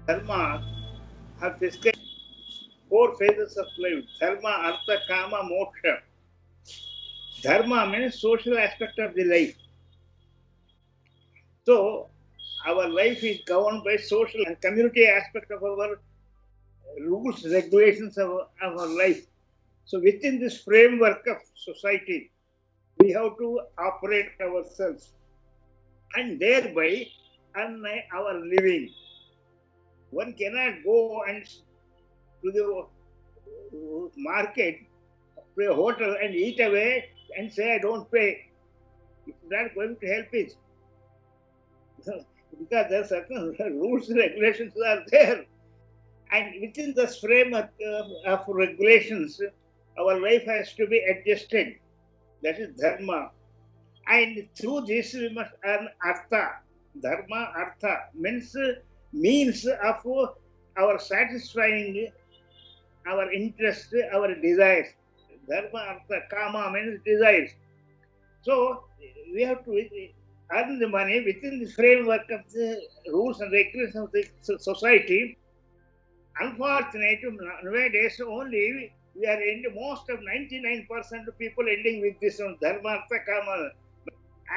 Dharma have described four phases of life: dharma, artha, kama, moksha. Dharma means social aspect of the life. So our life is governed by social and community aspect of our rules, regulations of our life. So within this framework of society, we have to operate ourselves and thereby earn our living. One cannot go and to the market, to a hotel and eat away and say I don't pay. It's not going to help it. Because there are certain rules and regulations are there. And within this framework of regulations, our life has to be adjusted. That is dharma. And through this we must earn artha. Dharma, artha means of our satisfying our interest, our desires. Dharma, artha, kama means desires. So we have to earn the money within the framework of the rules and regulations of the society. Unfortunately, nowadays only we are in the most of 99% of people ending with this dharma, artha, kama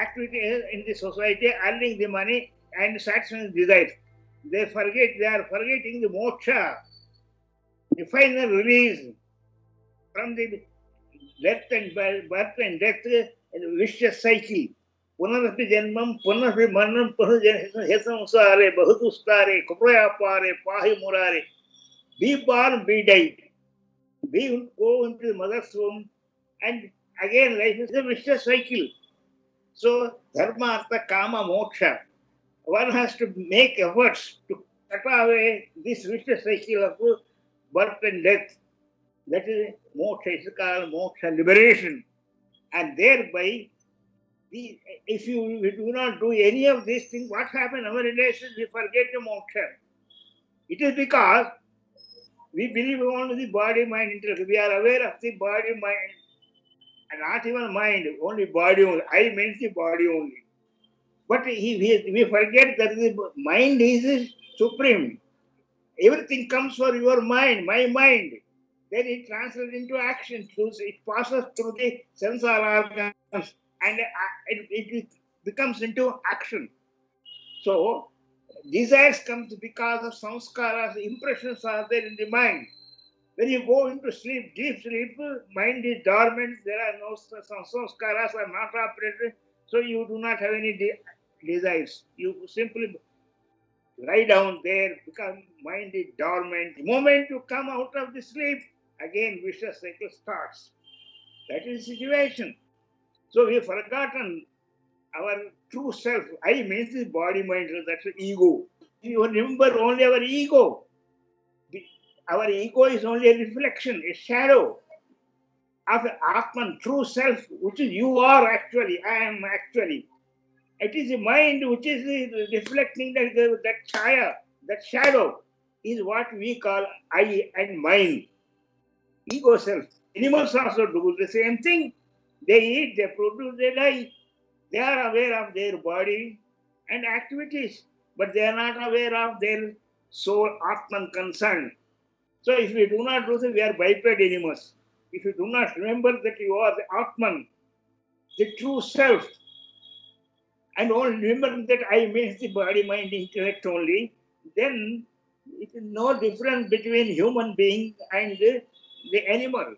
activity in the society, earning the money and satisfying desires. They are forgetting the moksha, the final release from the death and birth and death and vicious cycle. Punarapi janmam, punarapi manam, hesamsare, bahudustare, kuprayapare, pahi murare. Be born, be died. Be go into the mother's womb, and again life is a vicious cycle. So, dharma, artha, kama, moksha. One has to make efforts to cut away this vicious cycle of birth and death. That is moksha, is called moksha, liberation. And thereby, if you do not do any of these things, what happens in our relations? We forget the moksha. It is because we believe only the body, mind, intellect. We are aware of the body, mind, and not even mind, only body only. I means the body only. But we forget that the mind is supreme. Everything comes for your mind, my mind. Then it translates into action. It passes through the sense organs and it becomes into action. So desires comes because of samskaras, impressions are there in the mind. When you go into sleep, deep sleep, mind is dormant. There are no samskaras are not operated, so you do not have any desires. You simply lie down there, become mind is dormant. The moment you come out of the sleep, again vicious cycle starts. That is the situation. So we have forgotten our true self. I means the body, mind, that's the ego. You remember only our ego. Our ego is only a reflection, a shadow of Atman, true self, which is you are actually, I am actually. It is the mind which is reflecting that chaya, that shadow is what we call I and mind, ego self. Animals also do the same thing. They eat, they produce, they die. They are aware of their body and activities, but they are not aware of their soul, Atman concern. So if we do not do so, we are biped animals. If you do not remember that you are the Atman, the true self, and only remember that I means the body, mind, intellect only, then it is no difference between human being and the animal.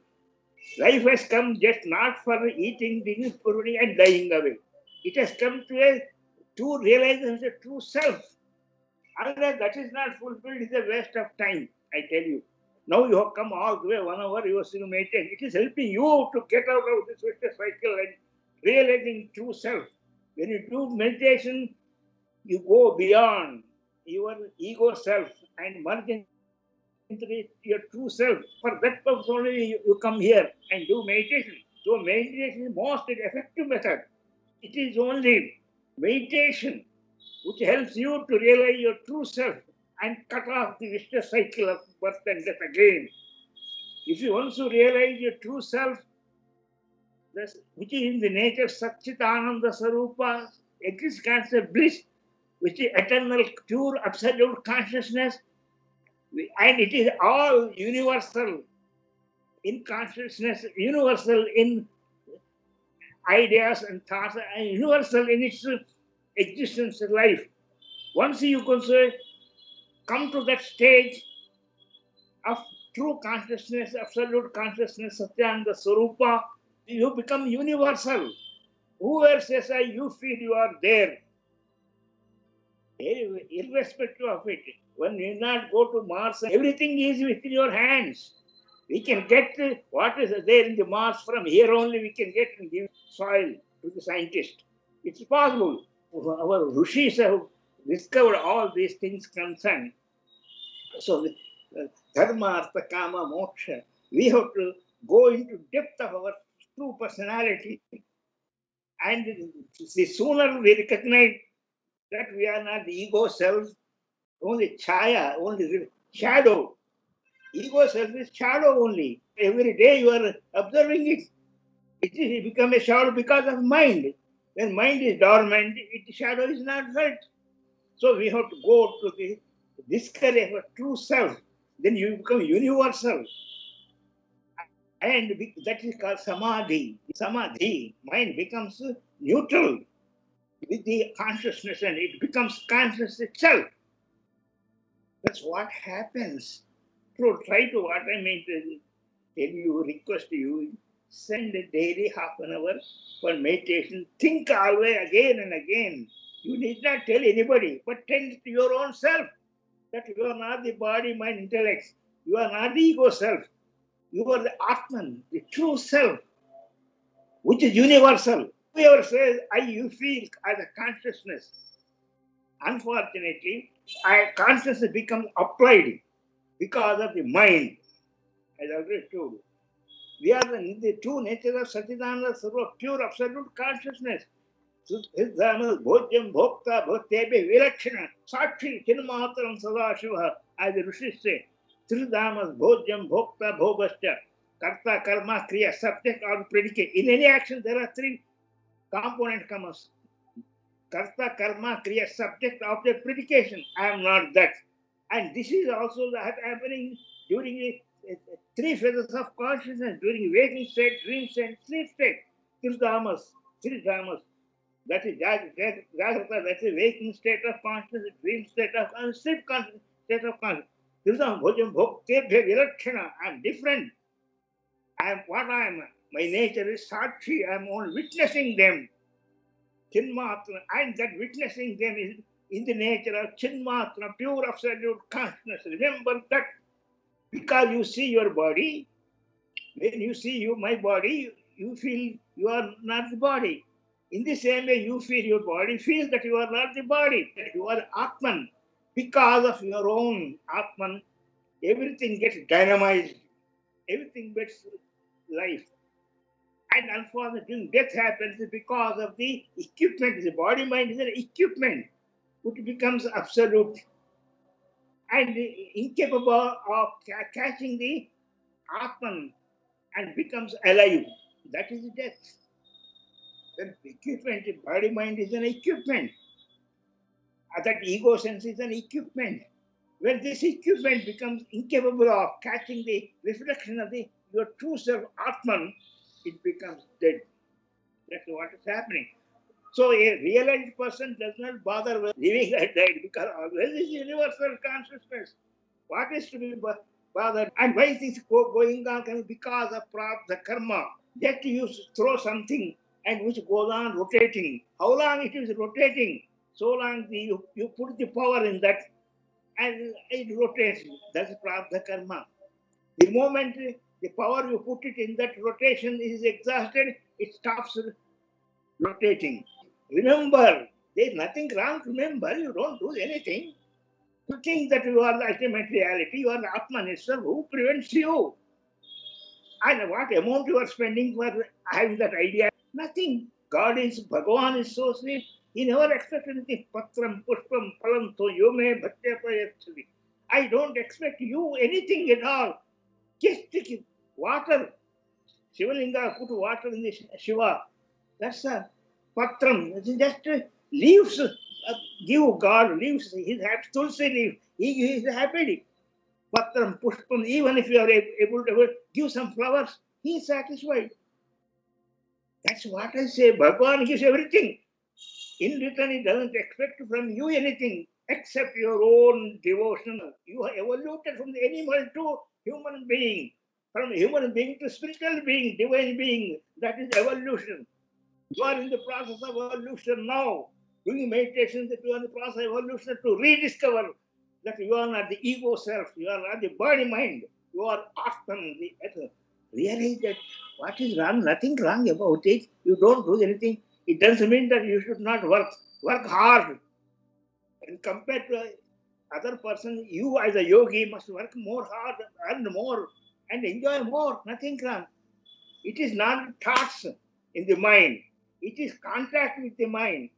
Life has come just not for eating, drinking, putting, and dying away. It has come to realize the true self. Unless that is not fulfilled, it is a waste of time, I tell you. Now you have come all the way, 1 hour, you are still meditating. It is helping you to get out of this vicious cycle and realizing true self. When you do meditation, you go beyond your ego self and merge into your true self. For that purpose only you come here and do meditation. So meditation is the most effective method. It is only meditation which helps you to realize your true self and cut off the vicious cycle of birth and death again. If you once realize your true self, which is in the nature Satchitananda Sarupa, exists concept bliss, which is eternal, pure, absolute consciousness, And it is all universal in consciousness, universal in ideas and thoughts, and universal in its existence in life. Once you can say, come to that stage of true consciousness, absolute consciousness, Satyananda Swarupa, you become universal. Whoever says, you feel you are there, irrespective of it. When you not go to Mars, everything is within your hands. We can get what is there in the Mars from here only. We can get and give soil to the scientist. It's possible. Our rishis have discovered all these things concerned. So, dharma, artha, kama, moksha. We have to go into depth of our true personality, and the sooner we recognize that we are not the ego self, only chaya, only shadow. Ego self is shadow only. Every day you are observing it. It becomes a shadow because of mind. When mind is dormant, shadow is not felt. So we have to go to the discovery of a true self. Then you become universal. And that is called samadhi. Samadhi, mind becomes neutral with the consciousness and it becomes conscious itself. That's what happens. So try to what I mean to tell you, request you, send a daily half an hour for meditation. Think always again and again. You need not tell anybody, but tell to your own self that you are not the body, mind, intellect. You are not the ego self. You are the Atman, the true self, which is universal. Whoever says, you feel as a consciousness, unfortunately, consciousness becomes applied because of the mind, as I already told you. We are the true nature of Satchidananda Sarva, pure absolute consciousness. Siddhana Bhojyam Bhokta Bhaktebe Vilakshana Sakshi Chinmatram Sadashiva, as the Rishis say. Tridhamas Bhojyam Bhokta Bhogascha Karta Karma Kriya subject or predicate. In any action there are three component commas. Karta Karma Kriya subject object predication. I am not that. And this is also happening during the three phases of consciousness, during waking state, dream state, sleep state. Tridhamas. That is Jagrata, that is waking state of consciousness, dream state of consciousness, sleep state of consciousness. Tridham Bhojam Bhokte Vilakshana. I am different. I am what I am. My nature is Sakshi. I am only witnessing them. Chinmatra, and that witnessing them is in the nature of Chinmatra, pure absolute consciousness. Remember that because you see your body, when you see my body, you feel you are not the body. In the same way, you feel your body, feel that you are not the body, that you are Atman. Because of your own Atman, everything gets dynamized, everything gets life. And unfortunately, death happens because of the equipment. The body mind is an equipment which becomes absolute and incapable of catching the Atman and becomes alive. That is death. The equipment, the body mind is an equipment. That ego sense is an equipment. When this equipment becomes incapable of catching the reflection of your true self, Atman, it becomes dead. That's what is happening. So a realized person does not bother with living or dying because always is universal consciousness. What is to be bothered? And why is this going on? Because of the karma. That you throw something and which goes on rotating. How long it is rotating? So long you put the power in that and it rotates. That's the karma. The moment the power you put it in that rotation is exhausted, it stops rotating. Remember, there is nothing wrong. Remember, you don't do anything. You think that you are the ultimate reality, you are the Atman itself. Who prevents you? And what amount you are spending for having that idea? Nothing. God is, Bhagavan is so sweet. He never expects anything. Patram, pushpam, palanto, yome, bhatyapayachali. I don't expect you anything at all. Just take water. Shivalinga put water in the Shiva. That's a patram. It's just leaves. Give God leaves. He's happy. Tulsi leaf. He is happy. Patram, Pushpam, even if you are able to give some flowers, he is satisfied. That's what I say. Bhagavan gives everything. In return, he doesn't expect from you anything except your own devotion. You are evoluted from the animal to human being, from human being to spiritual being, divine being. That is evolution. You are in the process of evolution now. Doing meditation, that you are in the process of evolution to rediscover that you are not the ego self, you are not the body mind, you are Atman. Realize that what is wrong, nothing wrong about it. You don't do anything. It doesn't mean that you should not work. Work hard. And compared to other person, you as a yogi must work more hard, earn more, and enjoy more. Nothing wrong. It is not thoughts in the mind. It is contact with the mind.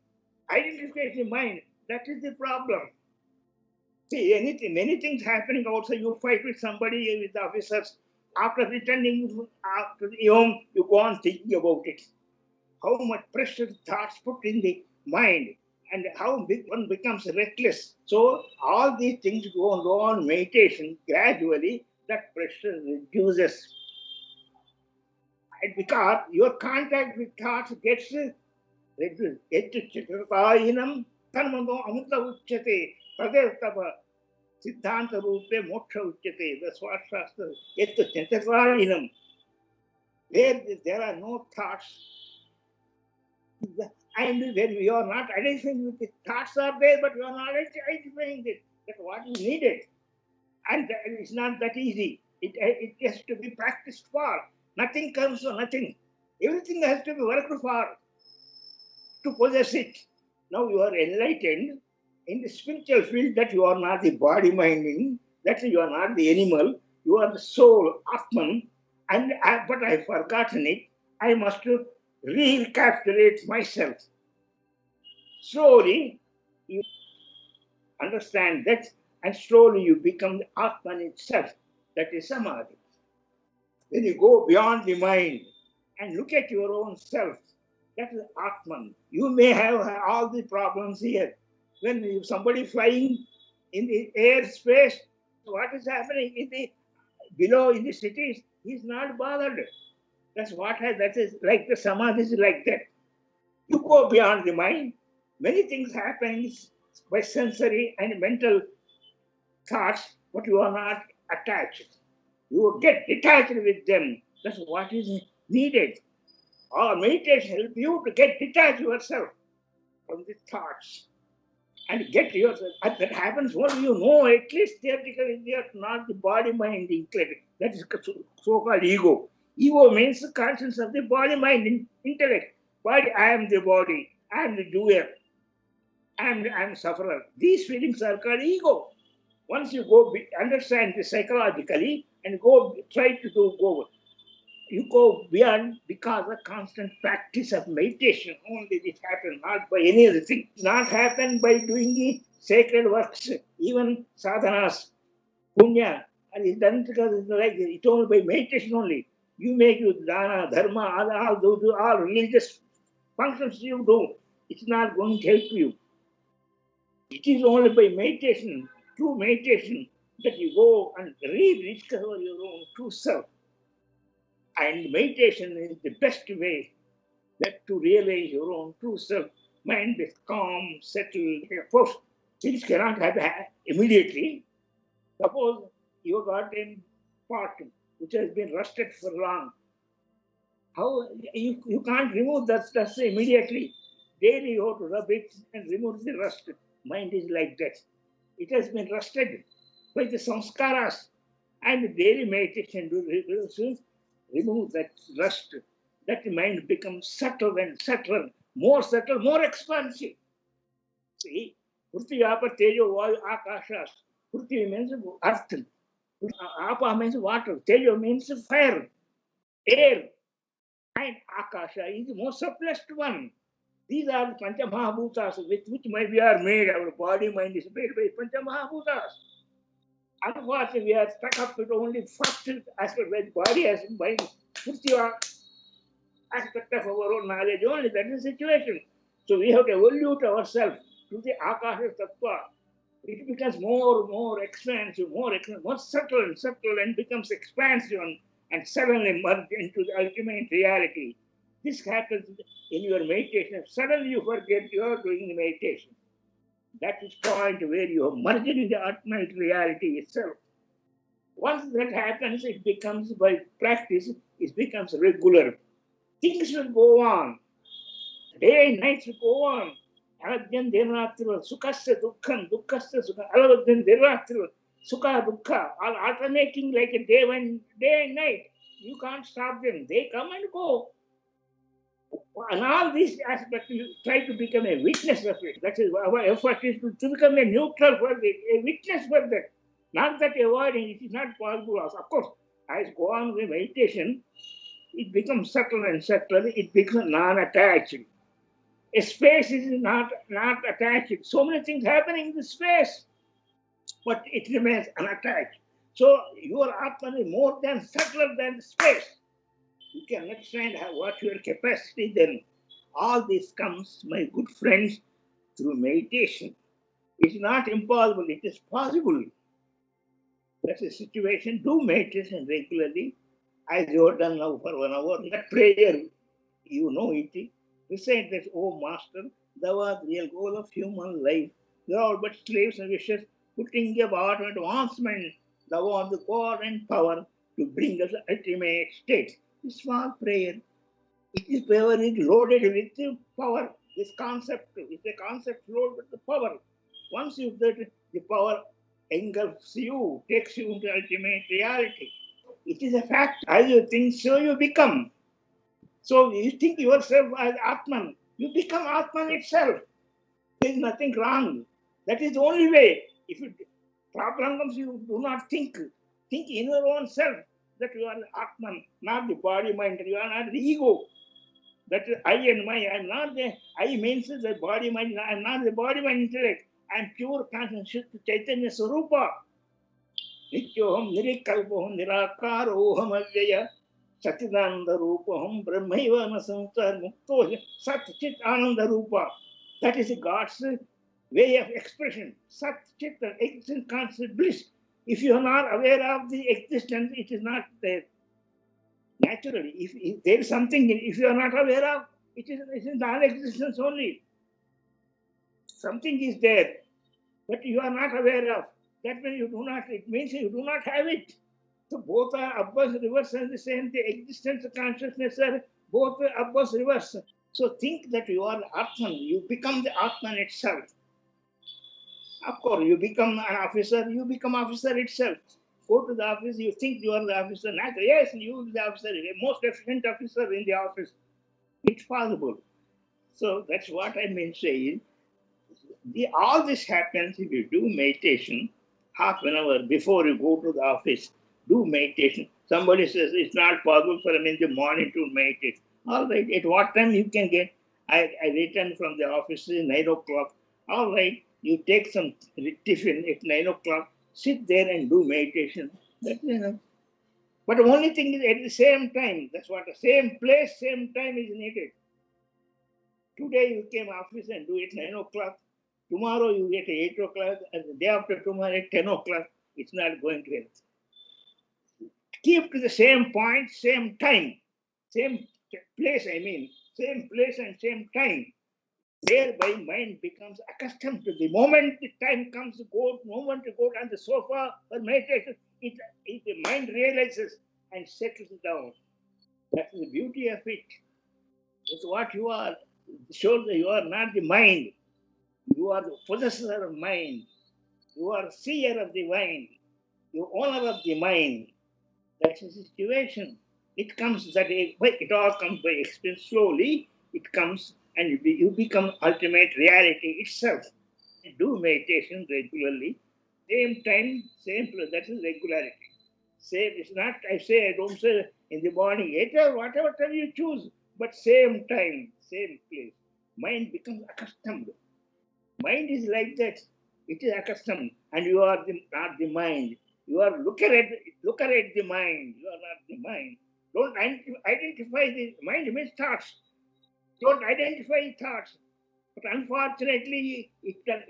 Identify the mind. That is the problem. See, anything, many things happening also. You fight with somebody, with the officers. After returning after the home, you go on thinking about it. How much pressure thoughts put in the mind and how one becomes reckless. So all these things go on meditation. Gradually, that pressure reduces. And because your contact with thoughts gets reduced. Etchitrapayinam karmano amrita uchyate tadirtava siddhanta rupe moksha uchyate. That's what Shastra. Etchitrapayinam. Where there are no thoughts, and when you are not identifying with the thoughts are there, but you are not identifying it. That's what is needed. And it's not that easy. It has to be practiced for. Nothing comes from nothing. Everything has to be worked for to possess it. Now you are enlightened in the spiritual field that you are not the body minding, that you are not the animal, you are the soul, Atman, but I have forgotten it. I must recapitulate myself. Slowly you understand that, and slowly you become the Atman itself. That is Samadhi. When you go beyond the mind and look at your own self, that is Atman. You may have all the problems here. When somebody flying in the airspace, what is happening in the below in the cities? He's not bothered. That is like the Samadhi is like that. You go beyond the mind. Many things happen by sensory and mental thoughts, but you are not attached. You get detached with them. That's what is needed. Or meditation help you to get detached yourself from the thoughts and get yourself. And that happens when you know, at least theoretically, they are not the body mind intellect. That is so-called ego. Ego means the conscience of the body mind intellect. Body, I am the body, I am the doer, I am sufferer. These feelings are called ego. Once you go understand this psychologically and go try to go, you go beyond because of constant practice of meditation. Only this happens, not by any other thing. Not happen by doing the sacred works, even sadhanas, punya. And it doesn't because it's like it's only by meditation only. You make you dana, dharma, all religious functions you do. It's not going to help you. It is only by meditation, true meditation, that you go and rediscover your own true self. And meditation is the best way that to realize your own true self. Mind is calm, settled. Of course, things cannot happen immediately. Suppose you got a pot which has been rusted for long. How you can't remove that dust immediately. Daily you have to rub it and remove the rust. Mind is like that. It has been rusted by the samskaras, and daily meditation to remove that rust. That mind becomes subtle and subtle, more expansive. See, Prithvi, Apa, Tejo, Vayu, Akashas. Prithvi means earth. Apa means water. Tejo means fire, air, and Akasha is the most subtlest one. These are the Panchamahabhutas with which we are made. Our body, mind is made by Panchamahabhutas. Unfortunately, we are stuck up with only first aspect where the body has mind. Prithvi aspect of our own knowledge only. That is the situation. So we have to evolve ourselves to the Akasha Tattva. It becomes more expansive, more subtle and subtle, and becomes expansive and suddenly merge into the ultimate reality. This happens in your meditation. Suddenly you forget you are doing the meditation. That is point where you are merged in the ultimate reality itself. Once that happens, it becomes by practice, it becomes regular. Things will go on. Day and night will go on. Aladyan Devatru, Sukasya Dukhan, Dukkasya Sukha, Aladyan Devatru, Sukha Dukha, all alternating like a day and night. You can't stop them. They come and go. And all these aspects, you try to become a witness of it. That is our effort is to become a neutral for it, a witness for that. Not that avoiding it is not possible. Of course, as go on with meditation, it becomes subtle and subtle, it becomes non-attached. A space is not attached. So many things happening in the space, but it remains unattached. So your Atman is more than subtler than the space. You can understand what your capacity then. All this comes, my good friends, through meditation. It's not impossible, it is possible. That's a situation. Do meditation regularly, as you have done now for 1 hour. That prayer, you know it. Recite that, O Master, thou art the real goal of human life. We are all but slaves and wishes, putting about advancement. Thou art the core and power to bring us the ultimate state. This small prayer, it is power is loaded with power. This concept is a concept loaded with the power. Once you get the power engulfs you, takes you into ultimate reality. It is a fact. As you think, so you become. So you think yourself as Atman, you become Atman itself. There is nothing wrong. That is the only way. If you problem comes, you do not think. Think in your own self that you are the Atman, not the body mind. You are not the ego. That I and my. I am not the I means the body mind. I am not the body mind intellect. I am pure conscious Chaitanya Swarupa. नित्योहम निरिकल्पोहम निराकारोहम अव्यय सच्चिदानंद रूपहम ब्रह्मैव न संसार मुक्तो सत चित आनंद रूपा. That is God's way of expression. Sat chit, existence, constant bliss. If you are not aware of the existence, it is not there. Naturally, if there is something, if you are not aware of, it is non-existence only. Something is there, but you are not aware of. That means you do not. It means you do not have it. So both are uppers, reverse, and the same. The existence, consciousness are both uppers, reverse. So think that you are Atman. You become the Atman itself. Of course, you become an officer. You become officer itself. Go to the office. You think you are the officer. Not yes, you are the officer. The most efficient officer in the office. It's possible. So that's what I mean saying. All this happens if you do meditation half an hour before you go to the office. Do meditation. Somebody says it's not possible for me in the morning to meditate. All right, at what time you can get? I return from the office at 9 o'clock. All right, you take some tiffin at 9 o'clock, sit there and do meditation. That's enough. But the only thing is at the same time, that's what the same place, same time is needed. Today you came office and do it 9 o'clock. Tomorrow you get 8 o'clock, and the day after tomorrow at 10 o'clock. It's not going to help. Keep to the same point, same time, same place, same place and same time. Thereby mind becomes accustomed to the moment the time comes to go, moment to go on the sofa or meditation, the mind realizes and settles down. That's the beauty of it. It's what you are. It shows that you are not the mind. You are the possessor of mind. You are seer of the mind. You are owner of the mind. That's the situation. It comes that it all comes by experience. Slowly, it comes and you become ultimate reality itself. Do meditation regularly. Same time, same place. That is regularity. Same. It's not. I don't say in the morning, whatever time you choose, but same time, same place. Mind becomes accustomed. Mind is like that. It is accustomed, and you are not the mind. You are looking at the mind. You are not the mind. Don't identify the mind means thoughts. Don't identify thoughts. But unfortunately,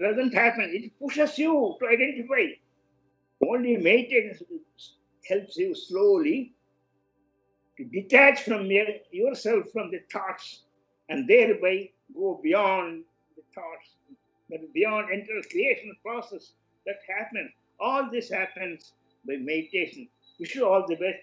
doesn't happen. It pushes you to identify. Only meditation helps you slowly to detach from yourself from the thoughts and thereby go beyond the thoughts, beyond entire creation process that happens. All this happens by meditation. Wish you all the best.